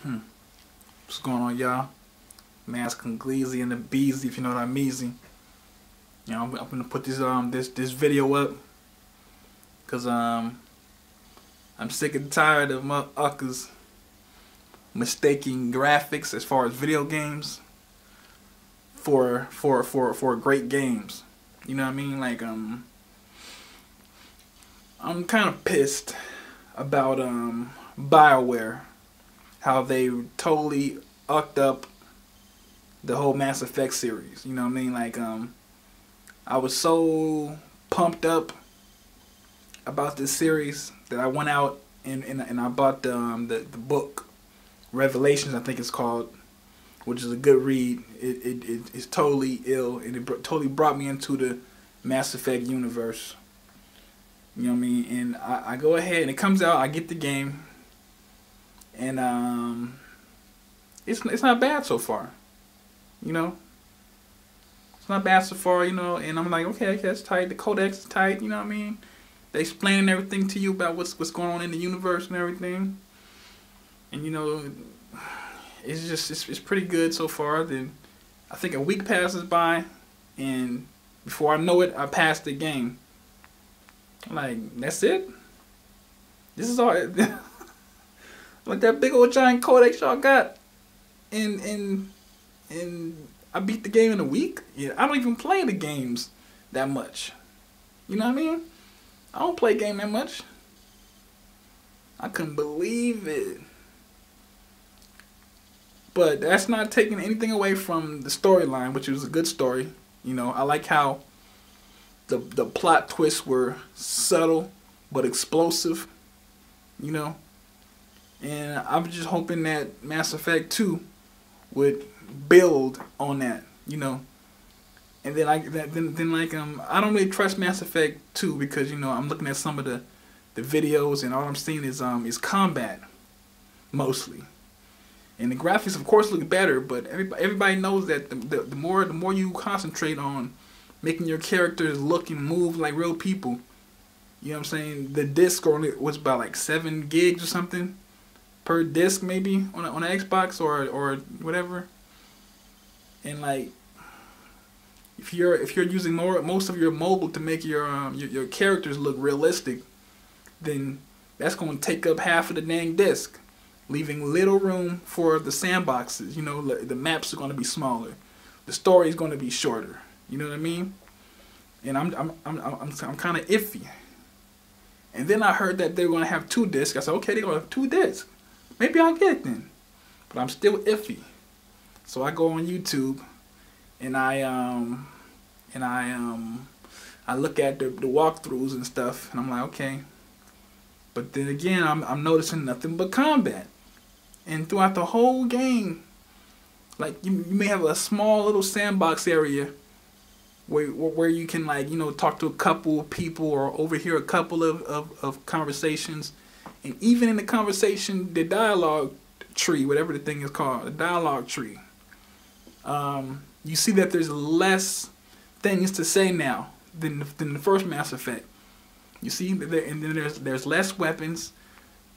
What's going on, y'all? Mask Gleazy and the Beezy, if you know what I mean. You know, I'm gonna put this video up because I'm sick and tired of motherfuckers mistaking graphics as far as video games for great games. You know what I mean? Like I'm kind of pissed about BioWare, how they totally ucked up the whole Mass Effect series. You know what I mean? Like I was so pumped up about this series that I went out and I bought the book Revelations, I think it's called, which is a good read. It's totally ill, and it totally brought me into the Mass Effect universe. You know what I mean? And I go ahead and it comes out. I get the game, and it's not bad so far. You know, it's not bad so far. You know, and I'm like, okay, that's tight. The codex is tight. You know what I mean? They explaining everything to you about what's going on in the universe and everything. And you know, it's pretty good so far. Then I think a week passes by, and before I know it, I passed the game. I'm like, that's it? This is all like that big old giant codex y'all got, and I beat the game in a week? Yeah, I don't even play the games that much. You know what I mean? I don't play game that much. I couldn't believe it. But that's not taking anything away from the storyline, which was a good story. You know, I like how the plot twists were subtle but explosive. You know, and I'm just hoping that Mass Effect 2 would build on that. You know, and then I don't really trust Mass Effect 2 because you know I'm looking at some of the videos and all I'm seeing is combat mostly. And the graphics, of course, look better, but everybody knows that the more you concentrate on making your characters look and move like real people, you know what I'm saying? The disc was about like 7 gigs or something per disc, maybe on an Xbox or whatever. And like, if you're using most of your mobile to make your characters look realistic, then that's going to take up half of the dang disc, leaving little room for the sandboxes. You know, the maps are going to be smaller, the story is going to be shorter. You know what I mean? And I'm kind of iffy. And then I heard that they were going to have 2 discs. I said, okay, they're going to have 2 discs. Maybe I'll get it then. But I'm still iffy. So I go on YouTube and I look at the walkthroughs and stuff, and I'm like, okay. But then again, I'm noticing nothing but combat. And throughout the whole game, like you may have a small little sandbox area where you can, like, you know, talk to a couple of people or overhear a couple of conversations. And even in the conversation, the dialogue tree, whatever the thing is called, the dialogue tree, you see that there's less things to say now than the first Mass Effect. You see, and then there's less weapons,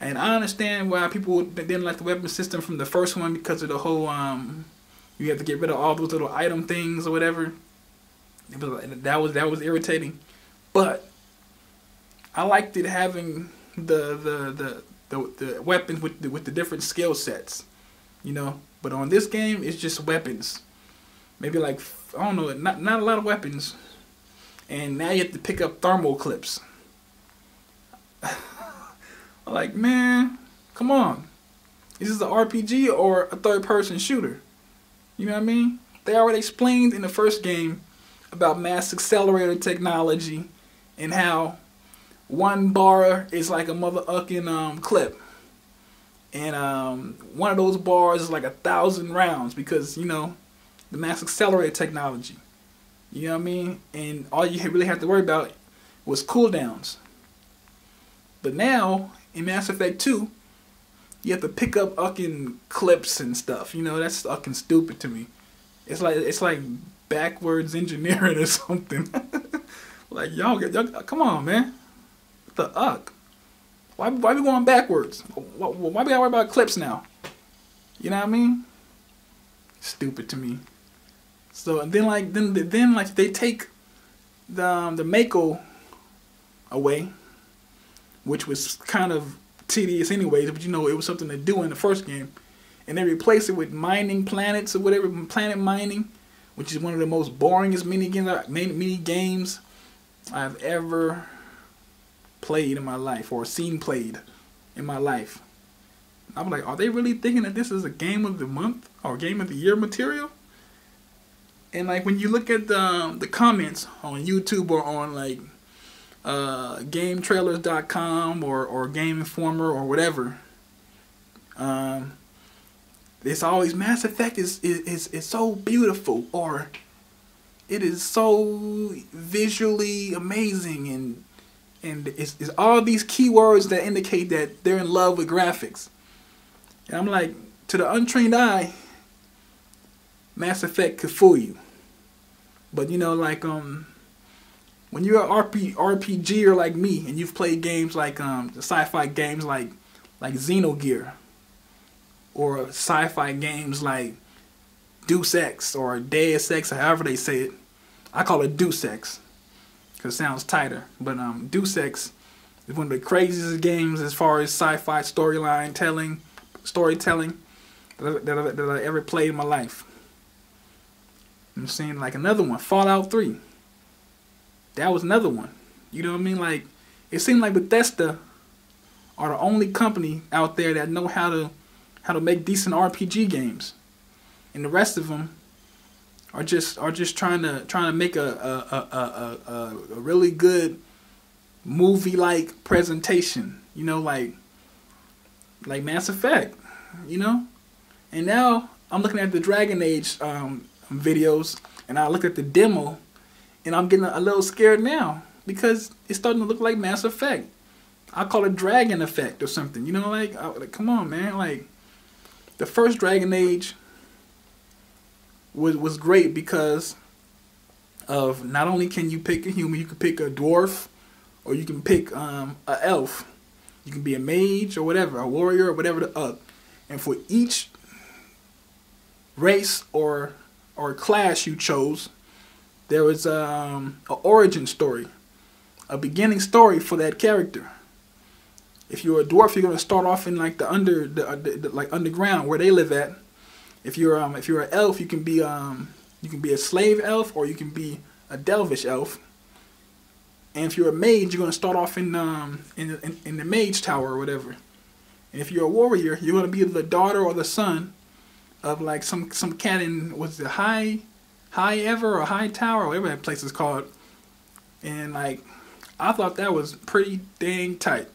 and I understand why people didn't like the weapon system from the first one because of the whole you have to get rid of all those little item things or whatever. That was irritating, but I liked it having the weapons with the different skill sets, you know. But on this game, it's just weapons. Maybe like, I don't know, not a lot of weapons, and now you have to pick up thermal clips. Like, man, come on. Is this an RPG or a third-person shooter? You know what I mean? They already explained in the first game about mass accelerator technology and how 1 bar is like a motherfucking clip. And one of those bars is like 1,000 rounds because, you know, the mass accelerator technology. You know what I mean? And all you really have to worry about was cooldowns. But now, in Mass Effect 2, you have to pick up fucking clips and stuff. You know, that's fucking stupid to me. It's like backwards engineering or something. Like, y'all, come on, man. What the uck? Why we going backwards? Why we gotta worry about clips now? You know what I mean? Stupid to me. So and then like they take the Mako away, which was kind of tedious anyways, but you know, it was something to do in the first game. And they replace it with mining planets or whatever, planet mining, which is one of the most boringest mini games I've ever played in my life, or seen played in my life. I'm like, are they really thinking that this is a game of the month or game of the year material? And like when you look at the comments on YouTube or on like GameTrailers.com or Game Informer or whatever, it's always Mass Effect is so beautiful, or it is so visually amazing, and it's all these keywords that indicate that they're in love with graphics. And I'm like, to the untrained eye, Mass Effect could fool you. But you know, like when you're an RPGer like me, and you've played games like the sci-fi games like Xenogear, or sci-fi games like Deus Ex or Deus Ex, or however they say it. I call it Deus Ex because it sounds tighter. But Deus Ex is one of the craziest games as far as sci-fi storytelling that I ever played in my life. I'm saying, like another one, Fallout 3. That was another one. You know what I mean? Like, it seemed like Bethesda are the only company out there that know how to make decent RPG games, and the rest of them are just trying to make a really good movie-like presentation. You know, like Mass Effect. You know, and now I'm looking at the Dragon Age videos, and I look at the demo, and I'm getting a little scared now because it's starting to look like Mass Effect. I call it Dragon Effect or something. You know, like come on, man. Like, the first Dragon Age was great because of not only can you pick a human, you can pick a dwarf, or you can pick a elf. You can be a mage or whatever, a warrior or whatever. And for each race or class you chose, there was an origin story, a beginning story for that character. If you're a dwarf, you're gonna start off in like the underground where they live at. If you're an elf, you can be a slave elf, or you can be a delvish elf. And if you're a mage, you're gonna start off in the mage tower or whatever. And if you're a warrior, you're gonna be the daughter or the son of like some cat in, what's it, High Ever or High Tower or whatever that place is called. And like, I thought that was pretty dang tight.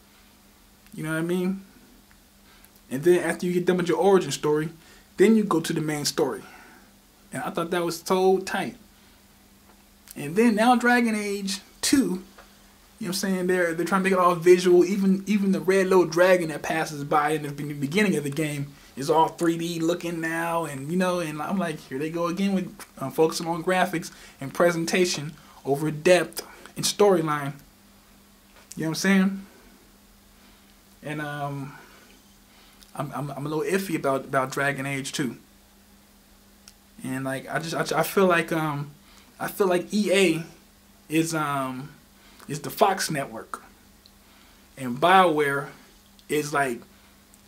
You know what I mean? And then after you get done with your origin story, then you go to the main story. And I thought that was so tight. And then now Dragon Age 2, you know what I'm saying, they're trying to make it all visual. Even the red little dragon that passes by in the beginning of the game is all 3D looking now. And you know, and I'm like, here they go again with focusing on graphics and presentation over depth and storyline. You know what I'm saying? And I'm a little iffy about Dragon Age 2. And like I feel like EA is the Fox network, and BioWare is like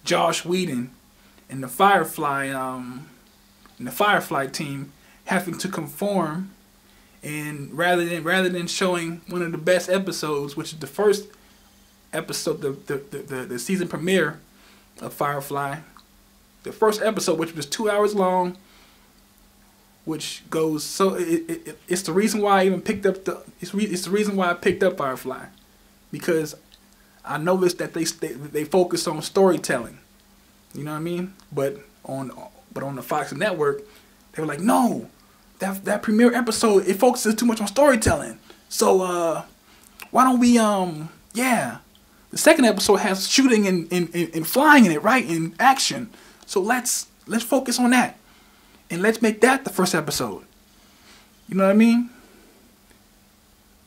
Josh Whedon and the Firefly team having to conform. And rather than showing one of the best episodes, which is the first episode, the season premiere of Firefly, the first episode, which was 2 hours long, which goes so it's the reason why I even picked up it's the reason why I picked up Firefly, because I noticed that they focus on storytelling, you know what I mean, but on the Fox network they were like, no, that premiere episode, it focuses too much on storytelling, so why don't we the second episode has shooting and flying in it, right, in action, so let's focus on that. And let's make that the first episode. You know what I mean?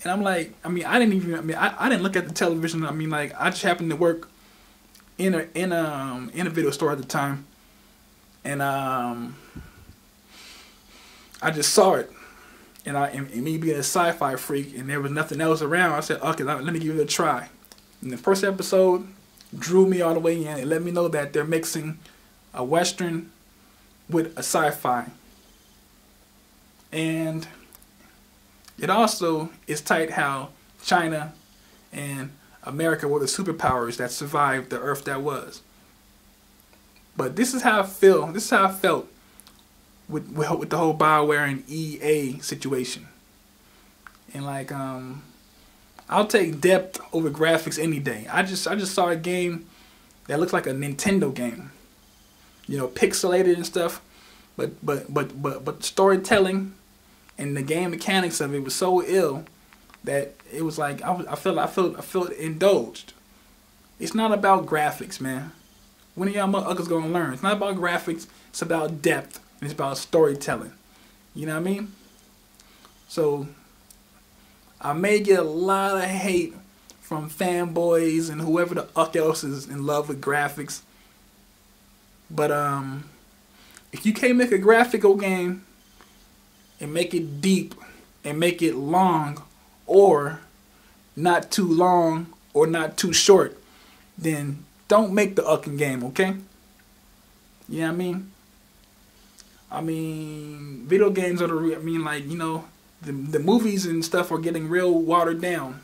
And I'm like, I didn't look at the television. I mean, like, I just happened to work in a video store at the time. And I just saw it. And me being a sci-fi freak, and there was nothing else around, I said, okay, let me give it a try. And the first episode drew me all the way in. It let me know that they're mixing a Western with a sci-fi. And it also is tight how China and America were the superpowers that survived the Earth that was. But this is how I feel. This is how I felt with the whole BioWare and EA situation. And like, I'll take depth over graphics any day. I just saw a game that looks like a Nintendo game, you know, pixelated and stuff, but storytelling and the game mechanics of it was so ill that it was like I felt indulged. It's not about graphics, man. When are y'all motherfuckers gonna learn? It's not about graphics. It's about depth. And it's about storytelling. You know what I mean? So I may get a lot of hate from fanboys and whoever the fuck else is in love with graphics. But if you can't make a graphical game and make it deep and make it long or not too long or not too short, then don't make the fucking game, okay? You know what I mean? I mean, video games are like, you know, the movies and stuff are getting real watered down.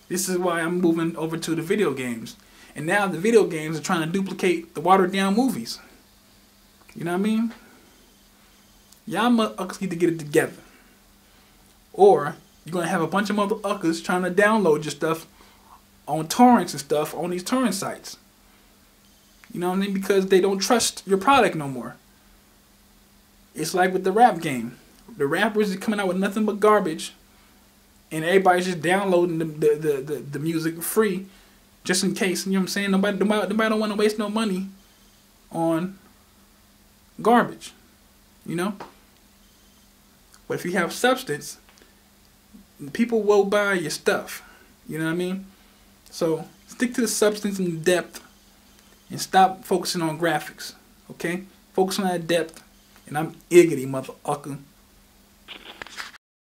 This is why I'm moving over to the video games. And now the video games are trying to duplicate the watered down movies. You know what I mean? Y'all motherfuckers need to get it together. Or you're going to have a bunch of motherfuckers trying to download your stuff on torrents and stuff on these torrent sites. You know what I mean? Because they don't trust your product no more. It's like with the rap game. The rappers are coming out with nothing but garbage, and everybody's just downloading the music free, just in case. You know what I'm saying? Nobody don't want to waste no money on garbage, you know. But if you have substance, people will buy your stuff. You know what I mean? So stick to the substance and the depth, and stop focusing on graphics. Okay? Focus on that depth. And I'm iggity, motherfucker.